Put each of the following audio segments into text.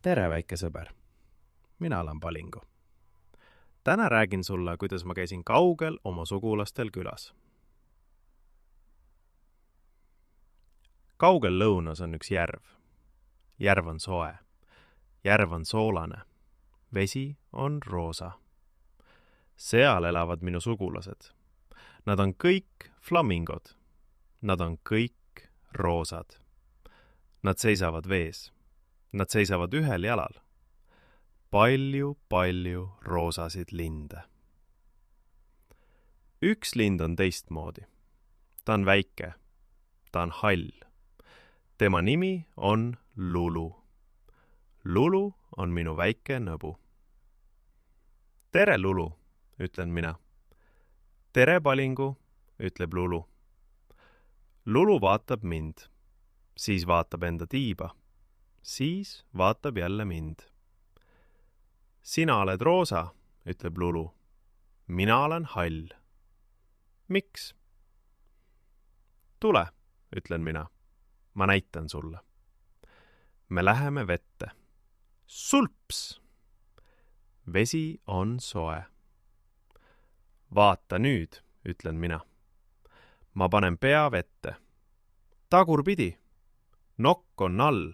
Tere, väike sõber! Mina olen Palingo. Täna räägin sulle, kuidas ma käisin kaugel oma sugulastel külas. Kaugel lõunas on üks järv. Järv on soe. Järv on soolane. Vesi on roosa. Seal elavad minu sugulased. Nad on kõik flamingod. Nad on kõik roosad. Nad seisavad vees. Nad seisavad ühel jalal. Palju roosasid linde. Üks lind on teistmoodi. Ta on väike. Ta on hall. Tema nimi on Lulu. Lulu on minu väike nõbu. Tere, Lulu, ütlen mina. Tere, Palingu, ütleb Lulu. Lulu vaatab mind. Siis vaatab enda tiiba. Siis vaatab jälle mind. Sina oled roosa, ütleb Lulu. Mina olen hall. Miks? Tule, ütlen mina. Ma näitan sulle. Me läheme vette. Sulps! Vesi on soe. Vaata nüüd, ütlen mina. Ma panen pea vette. Tagurpidi. Nokk on all.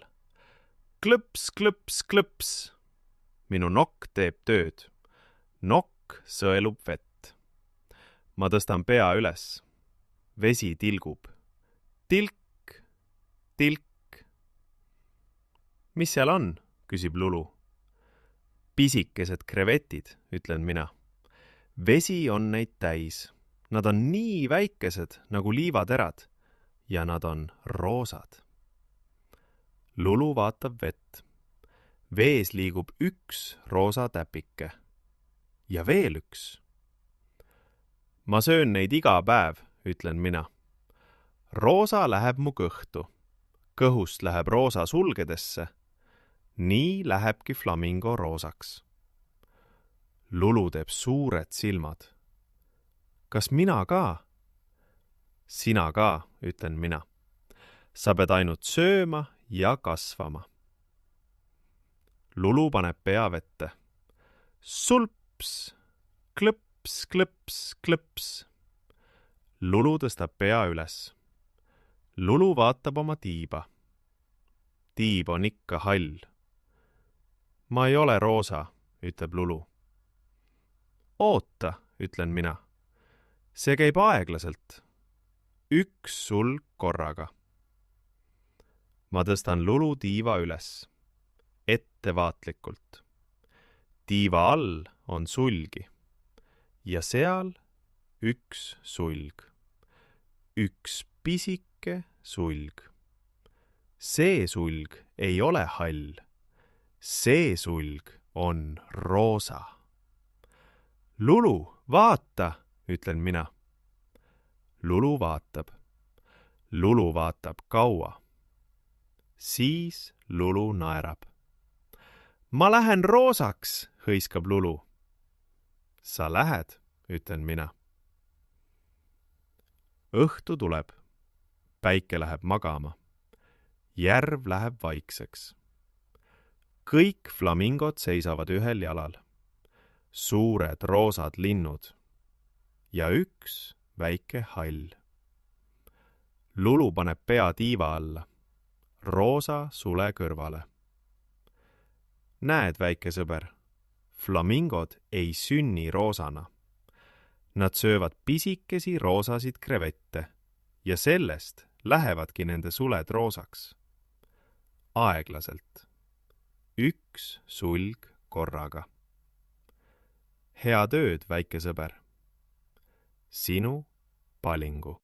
Klõps, klõps, klõps. Minu nokk teeb tööd. Nokk sõelub vett. Ma tõstan pea üles. Vesi tilgub. Tilk, tilk. Mis seal on, küsib Lulu. Pisikesed krevetid, ütlen mina. Vesi on neid täis. Nad on nii väikesed nagu liivaterad ja nad on roosad. Lulu vaatab vett. Vees liigub üks roosa täpike. Ja veel üks. Ma söön neid iga päev, ütlen mina. Roosa läheb mu kõhtu. Kõhust läheb roosa sulgedesse. Nii lähebki flamingo roosaks. Lulu teeb suured silmad. Kas mina ka? Sina ka, ütlen mina. Sa pead ainult sööma ja kasvama. Lulu paneb pea vette. Sulps, klõps, klõps, klõps. Lulu tõstab pea üles. Lulu vaatab oma tiiba. Tiib on ikka hall. Ma ei ole roosa, ütleb Lulu. Oota, ütlen mina. See käib aeglaselt. Üks sulg korraga. Ma tõstan Lulu tiiva üles. Ettevaatlikult. Tiiva all on sulgi. Ja seal üks sulg. Üks pisike sulg. See sulg ei ole hall. See sulg on roosa. Lulu, vaata, ütlen mina. Lulu vaatab. Lulu vaatab kaua. Siis Lulu naerab. Ma lähen roosaks, hõiskab Lulu. Sa lähed, ütlen mina. Õhtu tuleb. Päike läheb magama. Järv läheb vaikseks. Kõik flamingod seisavad ühel jalal. Suured roosad linnud. Ja üks väike hall. Lulu paneb pea tiiva alla. Roosa sule kõrvale. Näed, väike sõber, flamingod ei sünni roosana. Nad söövad pisikesi roosasid krevette ja sellest lähevadki nende suled roosaks. Aeglaselt. Üks sulg korraga. Hea tööd, väike sõber. Sinu Palingu.